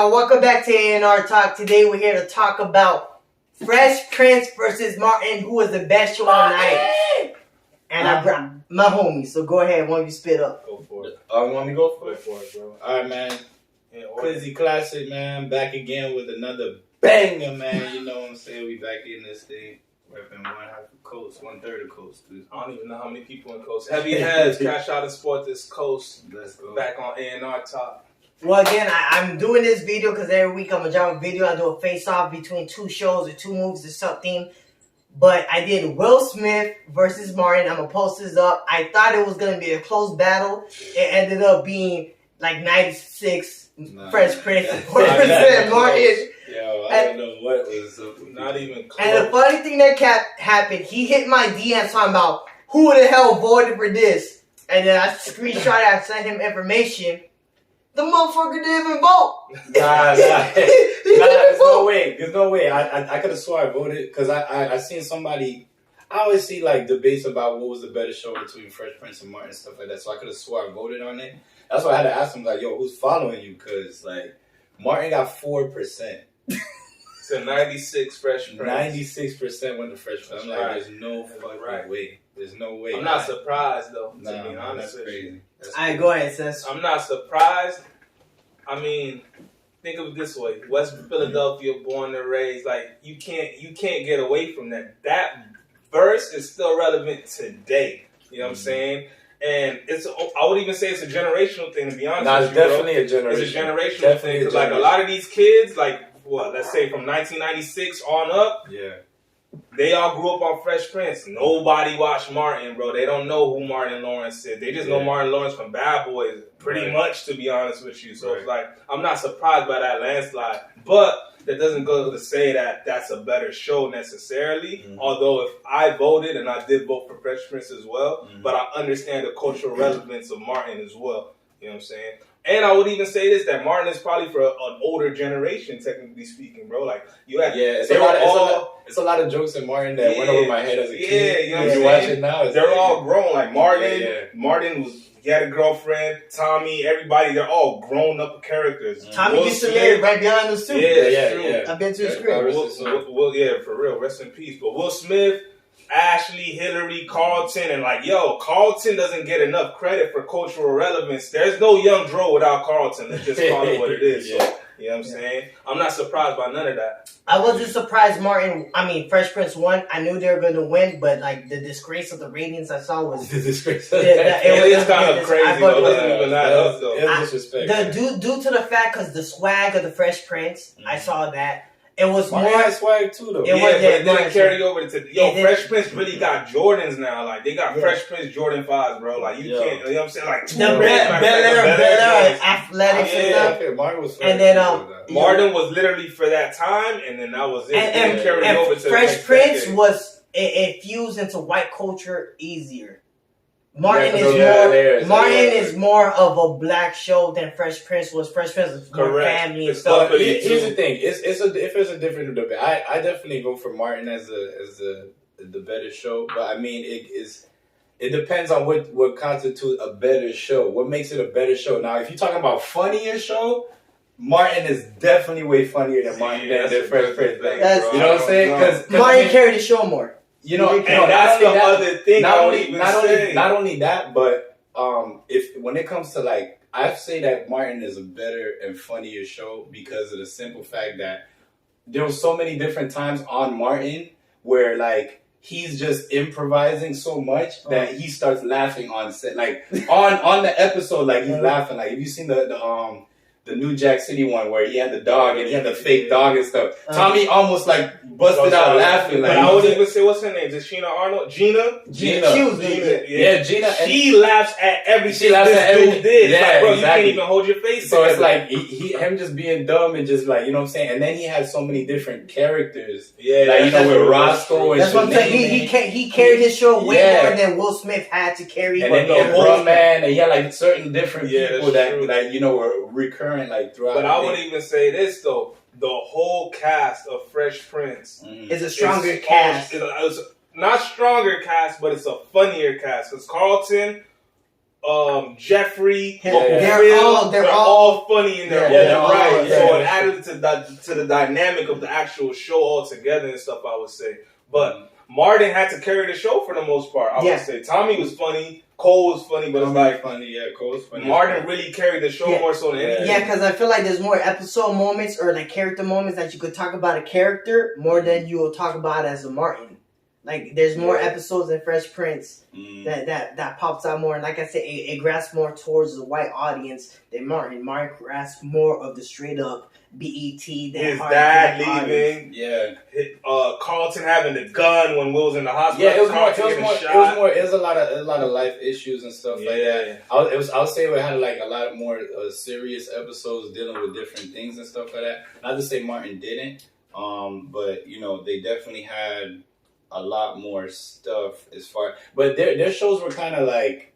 y'all. Welcome back to A&R Talk. Today we're here to talk about Fresh Prince versus Martin, who was the best show on the night. And I brought my homie, so go ahead, one of you spit up. Go for it. You want me to go for it? Go for it, bro. All right, man. Quizzy Classic, man. Back again with another banger, man. You know what I'm saying? We back in this thing. Repping 1/2 of Coast, 1/3 of Coast, dude. I don't even know how many people in Coast. Heavy Heads, Cash Out of Sport this Coast. Let's go. Back on A&R Talk. Well, again, I'm doing this video because every week I'm going to drop a video. I do a face-off between two shows or two movies or something. But I did Will Smith versus Martin. I'm going to post this up. I thought it was going to be a close battle. It ended up being like 96 Fresh Prince, 4% Martin. Yo, I don't know what was up. Not even close. And the funny thing that happened, he hit my DM talking about who the hell voted for this. And then I screenshot it, I sent him information. The motherfucker didn't even vote. Nah. There's no way. There's no way. I could have swore I voted because I seen somebody. I always see like debates about what was the better show between Fresh Prince and Martin and stuff like that. So I could have swore I voted on it. That's why I had to ask him like, yo, who's following you? Because like Martin got 4%. To 96 Fresh Prince. 96% went to Fresh Prince. I'm like, there's no fucking way. There's no way. I'm not surprised though. To be honest, that's crazy. Alright, go ahead, sis. I'm not surprised. I mean, think of it this way: West Philadelphia, born and raised. Like you can't get away from that. That verse is still relevant today. You know what I'm saying? And I would even say it's a generational thing. To be honest, it's definitely a generation. It's a generational thing because like a lot of these kids, like let's say from 1996 on up, they all grew up on Fresh Prince. Nobody watched Martin, bro. They don't know who Martin Lawrence is. They just know Martin Lawrence from Bad Boys, pretty much, to be honest with you. So it's like, I'm not surprised by that landslide. But that doesn't go to say that that's a better show necessarily. Although if I voted, and I did vote for Fresh Prince as well, but I understand the cultural relevance of Martin as well. You know what I'm saying? And I would even say this, that Martin is probably for an older generation, technically speaking, bro. Like, you had... Yeah, it's a lot of jokes in Martin that went over my head as a kid. You know what I'm saying? watch it now, they're all grown. Like, Martin he had a girlfriend, Tommy, everybody, they're all grown-up characters. Tommy used to live right behind the suit. Yeah. I've been to his crib. Yeah, for real, rest in peace. But Will Smith... Ashley, Hillary, Carlton, and like, Carlton doesn't get enough credit for cultural relevance. There's no Young Dro without Carlton. Let's just call it what it is. So, you know what I'm saying? I'm not surprised by none of that. I wasn't surprised Fresh Prince won. I knew they were going to win, but like the disgrace of the ratings I saw was... The disgrace. It is kind of crazy, though. It doesn't even add up, though. It was disrespect. Due to the fact, because the swag of the Fresh Prince, I saw that. It was more had swag too, though. But it didn't carry over to Fresh Prince really got Jordans now. Like they got Fresh Prince Jordan 5s, bro. Like you can't, you know what I'm saying? Like the better athletics and stuff. Martin was and then Martin was literally for that time, and then that was it. And Fresh Prince was it fused into white culture easier. Martin is more of a black show than Fresh Prince was. Fresh Prince was more family and stuff. But here's the thing: if it's a different debate, I definitely go for Martin as the better show. But I mean, it depends on what constitutes a better show. What makes it a better show? Now, if you're talking about funnier show, Martin is definitely way funnier than Fresh Prince. You know what I'm saying? Because Martin carried the show more. You know, and that's the other thing. Not only that, but when it comes to like, I say that Martin is a better and funnier show because of the simple fact that there were so many different times on Martin where like he's just improvising so much that he starts laughing on set, like on the episode, like he's laughing. Like have you seen the New Jack City one where he had the dog and he had the fake dog and stuff? Tommy almost like busted out laughing. Like, I would even say, what's her name? Is it Sheena Arnold? Gina. Yeah, Gina. She laughs at everything this dude did. Yeah, like, bro, exactly. You can't even hold your face. So it's like him just being dumb and just like, you know what I'm saying? And then he had so many different characters. Yeah, like with Roscoe and that's what I'm saying. He carried his show way more than Will Smith had to carry. And then he had Brumman, and he had like certain different people that you know were recurring like throughout. But I would even say this though. The whole cast of Fresh Prince is a stronger cast. It's not stronger cast, but it's a funnier cast. Because Carlton, Jeffrey, they're all funny in their own right. So it added added to the dynamic of the actual show altogether and stuff, I would say. But Martin had to carry the show for the most part, I would say. Tommy was funny, Cole was funny, but it's like funny, Cole was funny. Martin really carried the show more so than anything. Yeah, because I feel like there's more episode moments or like character moments that you could talk about a character more than you will talk about as a Martin. Like, there's more episodes in Fresh Prince that pops out more. And like I said, it grasps more towards the white audience than Martin. Martin grasps more of the straight up BET. His dad leaving. Yeah. Carlton having the gun when Will's in the hospital. Yeah, it was a lot of life issues and stuff like that. I would say we had like a lot more serious episodes dealing with different things and stuff like that. Not to say Martin didn't, but you know, they definitely had a lot more stuff as far, but their shows were kind of like,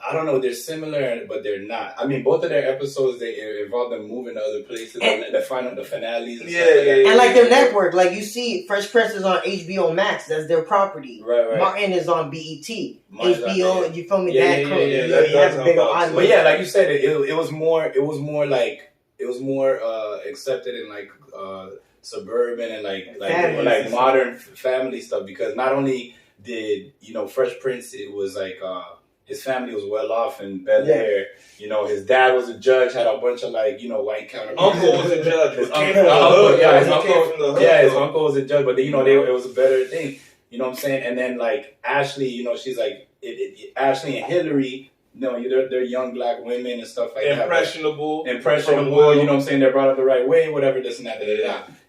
I don't know, they're similar, but they're not. I mean, both of their episodes, they involve them moving to other places, and the finales and stuff like that. And like their network, like you see, Fresh Prince is on HBO Max, that's their property. Right. Martin is on BET. HBO, you feel me? He has a bigger audience. But yeah, like you said, it was more accepted in like suburban and like modern family stuff, because not only did, you know, Fresh Prince, it was like his family was well off in Bel Air. You know, his dad was a judge, had a bunch of like, you know, white counterparts. Uncle was a judge. His uncle was a judge, but you know, it was a better thing. You know what I'm saying? And then like Ashley, you know, she's like Ashley and Hillary. No, they're young black women and stuff like impressionable, that. Impressionable. You know what I'm saying? They're brought up the right way, whatever, this and that.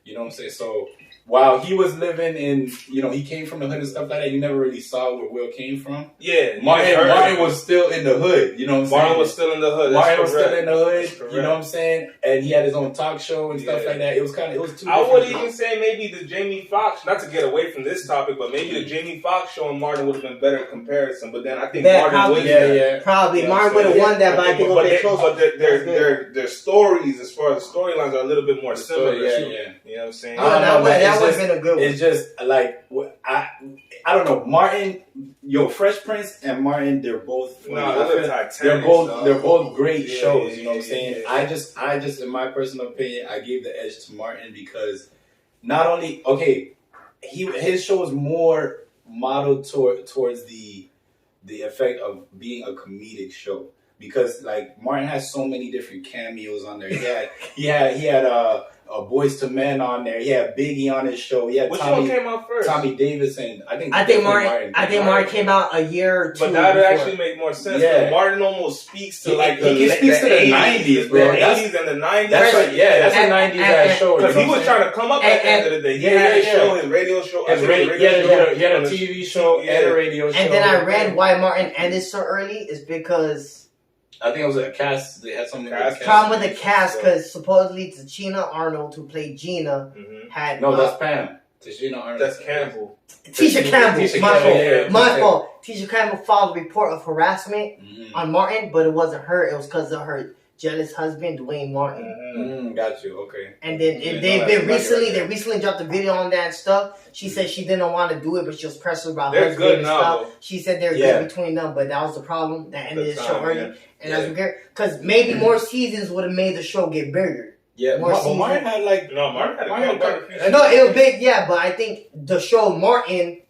You know what I'm saying? So while he was living in, you know, he came from the hood and stuff like that, you never really saw where Will came from. Yeah. Martin was still in the hood. You know what I'm saying? Martin was still in the hood. Martin was still in the hood. You know what I'm saying? And he had his own talk show and stuff like that. It was too. I would even say maybe the Jamie Foxx, not to get away from this topic, but maybe the Jamie Foxx show and Martin would have been better comparison. But then I think Martin would. Probably Martin would have won that, but I think their stories, as far as the storylines, are a little bit more similar. You know what I'm saying? That would have been a good one. It's just like I don't know. Martin, Fresh Prince and Martin, they're both they're both great shows. You know what I'm saying? I just in my personal opinion, I gave the edge to Martin because not only his show is more modeled towards the effect of being a comedic show, because like Martin has so many different cameos on there. He had Boyz II Men on there. He had Biggie on his show. He had Which one came out first? Tommy Davidson. I think Martin came out a year or two. But that would actually make more sense. Yeah. Martin almost speaks to he speaks to the 90s, bro. The 80s and the 90s. That's right. Yeah, that's a 90s show. Because he was trying to come up at the end of the day. He had his show, his radio show. He had a TV show and a radio show. And then I read why Martin ended so early is because I think it was a cast. They had something problem with the cast because supposedly Tichina Arnold, who played Gina, had that's Pam. Tichina Arnold. That's Campbell. Tisha Campbell. My fault. Tisha Campbell filed a report of harassment on Martin, but it wasn't her. It was because of her jealous husband, Dwayne Martin. Got you. Okay. And then they recently dropped a video on that stuff. She said she didn't want to do it, but she was pressured about her husband and stuff. Though. She said they're good between them, but that was the problem that ended the show early. And that's because maybe more seasons would have made the show get bigger. Yeah, but Martin had like Martin had it was big. Yeah, but I think the show Martin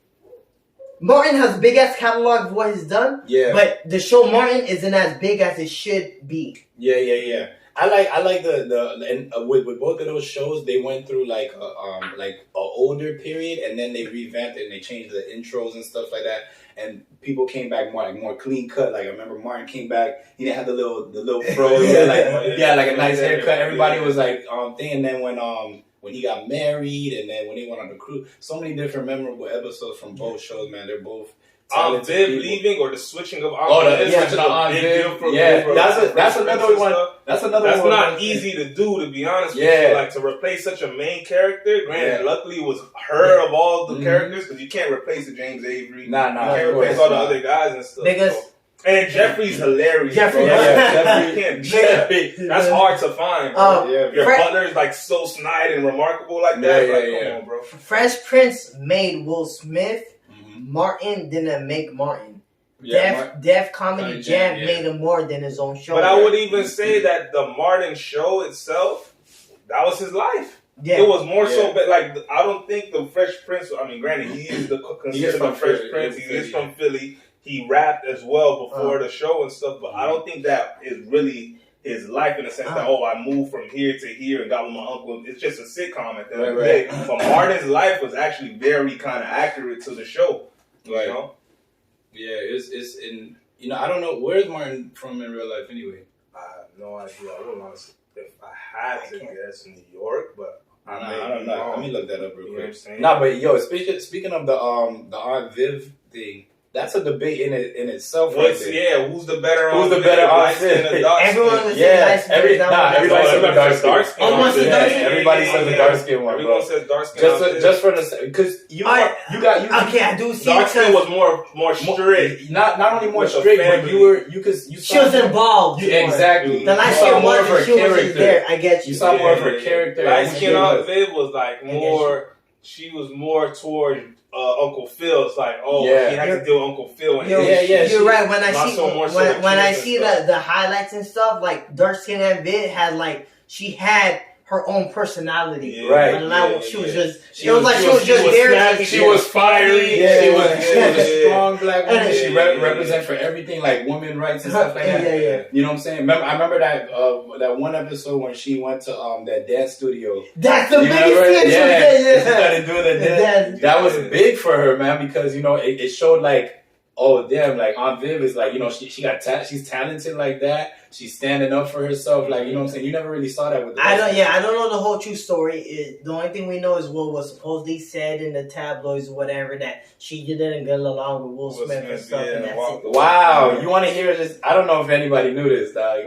has a big ass catalog of what he's done. Yeah, but the show Martin isn't as big as it should be. Yeah. I like the with both of those shows, they went through like a older period, and then they revamped it and they changed the intros and stuff like that. And people came back more clean cut. Like I remember Martin came back. He didn't have the little fro. He had like a nice haircut. Everybody was like thing. And then when he got married, and then when he went on the cruise, so many different memorable episodes from both shows. Man, they're both. Viv leaving or the switching of switching of Viv. That's another one. That's not easy to do, to be honest with you. Like to replace such a main character. Granted, luckily it was her of all the characters, because you can't replace the James Avery. You can't replace all the other guys and stuff. And Jeffrey's hilarious. Jeffrey. That's hard to find. Your Butler's like so snide and remarkable like that. Come on, bro. Fresh Prince made Will Smith. Martin didn't make Martin. Def Comedy Jam made him more than his own show. But I would even say that the Martin show itself that was his life. Yeah. It was more so, but like I don't think the Fresh Prince. I mean, granted, he is considered the Fresh Prince. He is from Philly. He rapped as well before the show and stuff, but I don't think that is really his life in the sense that I moved from here to here and got with my uncle. It's just a sitcom at the end of the day. But Martin's life was actually very kind of accurate to the show. You know? Yeah, it's in. You know, I don't know where's Martin from in real life anyway. I have no idea. I wouldn't honestly if I had to guess New York, but I don't know. Let me look that up real quick. Nah, but yo, speaking of the Aunt Viv thing, that's a debate in itself. Who's the better Aunt Viv? Everyone was everybody says the dark skin. Everybody says the dark skin one. Everyone says dark skin. Just for the because you got okay, I do see dark skin was more strict. Not only more strict, but she was involved. Exactly. The light skin more of her character. There, I get you. You saw more of her character. Light skin Aunt Viv was like more. She was more toward Uncle Phil. It's like, she had to deal with Uncle Phil. You're right. When I see the highlights and stuff, like dark skin Aunt Viv had she had her own personality. Right. She was just there. She was fiery. She was a strong black woman. She represents for everything, like women rights and stuff like that. You know what I'm saying? I remember that one episode when she went to that dance studio. That's the biggest thing. She started doing the dance. That was big for her, man, because it showed Aunt Viv is she's talented like that. She's standing up for herself, you know what I'm saying? You never really saw that with the I don't know the whole true story. The only thing we know is what was supposedly said in the tabloids or whatever, that she didn't get along with Will Smith and stuff, and that's it. Wow, you want to hear this? I don't know if anybody knew this, dog.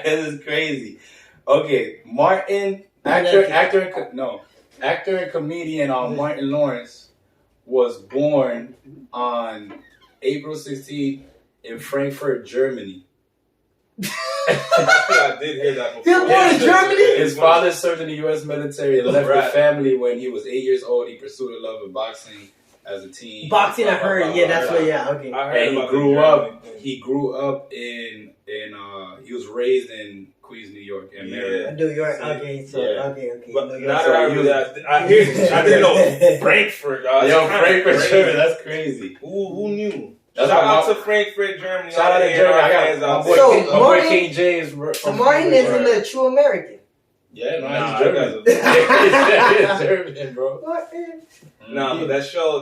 This is crazy. Okay, Martin, actor and comedian Martin Lawrence was born on April 16th in Frankfurt, Germany. I did hear that before. He was born in Germany? His father served in the U.S. military and left the family when he was 8 years old. He pursued a love of boxing as a teen. Boxing, I heard. That's what. Yeah, okay. And he grew up in he was raised in Queens, New York, and married. New York. Okay, so okay. But now that I knew that, I didn't know Frankfurt. Frankfurt, Germany. That's crazy. Who knew? Shout out to Frankfurt, Germany. Shout out to Germany. I got my boy King James. So Martin isn't a true American. Yeah, he's German. He's German, bro. But that show,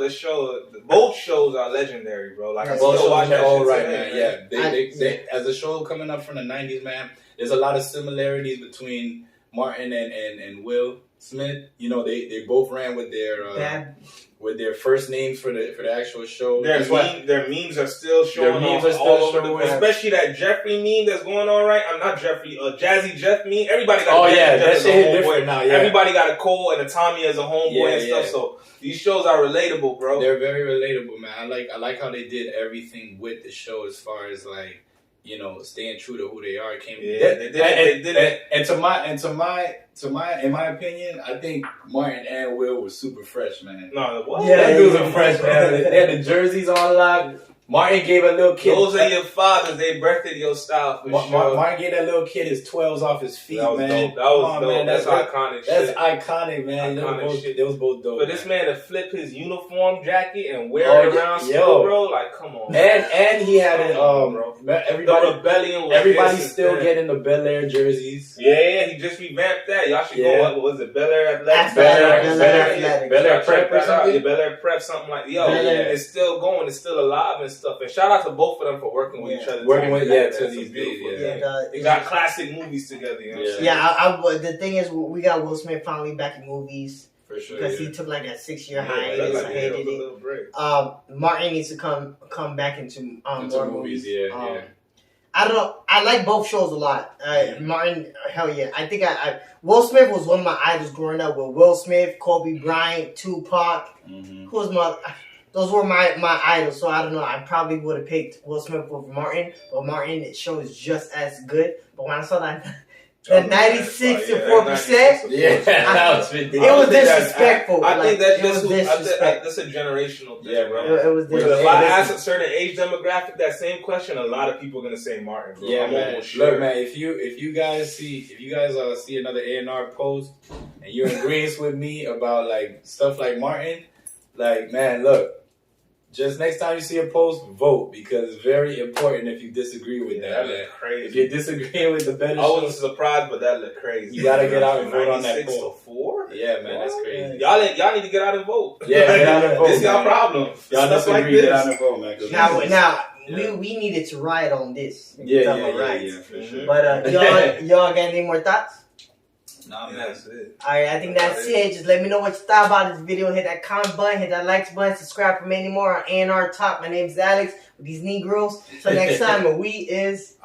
both shows are legendary, bro. Like I both still watch that shit man. Yeah, they as a show coming up from the '90s, man. There's a lot of similarities between Martin and Will Smith. You know, they both ran with their first names for the actual show. Their memes are still showing off all over especially that Jeffrey meme that's going on right. I'm not Jeffrey, Jazzy Jeff meme. Everybody got that shit hit different now. Yeah. Everybody got a Cole and a Tommy as a homeboy and stuff. So these shows are relatable, bro. They're very relatable, man. I like how they did everything with the show as far as staying true to who they are. They did it. And in my opinion, I think Martin and Will were super fresh, man. No, what? Yeah, they were fresh, man. They had the jerseys on lock. Martin gave a little kid. Those are your fathers. They birthed your style for sure. Martin gave that little kid his 12s off his feet, that was man. Dope. That was dope. Man, that's iconic shit. That's iconic, man. They was both dope. For this man to flip his uniform jacket and wear it around school, bro, like, come on. And he had it, bro. Everybody's still getting the Bel Air jerseys. Yeah, he just revamped that. Y'all should go up. What was it? Bel Air Athletics? Bel Air Prep or something? Bel Air Prep, something like that. It's still going. It's still alive and stuff. And shout out to both of them for working with each other. To these days. They got classic movies together. You know what I'm saying? The thing is, we got Will Smith finally back in movies. For sure. Because he took like a 6-year hiatus. I hated it. Martin needs to come back into more movies. I don't know. I like both shows a lot. Martin, hell yeah. I think Will Smith was one of my idols growing up. With Will Smith, Kobe Bryant, Tupac. Those were my idols. So I don't know. I probably would have picked Will Smith over Martin. But Martin, show is just as good. But when I saw The 96 to 4%. Yeah, that was ridiculous. It was disrespectful. I think Like, that's a generational thing, Yeah, bro. It was Because if I ask a certain age demographic that same question, a lot of people are gonna say Martin. Bro. Yeah, I'm man. almost sure. Look, man. If you guys see another A&R post and you're in agreement with me about like stuff like Martin, like, man, look. Just next time you see a post, vote, because it's very important if you disagree with that. That Man. look crazy. If you're disagreeing with the better I wasn't show, surprised, but that looked crazy. you gotta get out and vote on that 96 poll. to 4? Yeah, man, that's crazy. Y'all need to get out and vote. Yeah, get out and vote. This y'all man. problem. Y'all Stuff disagree, like get out this. and vote, man. Now, Yeah. we needed to ride on this. Yeah, for sure. But y'all got any more thoughts? Nah, man. That's it. Alright, I think that's it. Just let me know what you thought about this video. Hit that comment button, hit that likes button, subscribe for many more on A&R Talk. My name's Alex with these Negroes. Till next time, we is...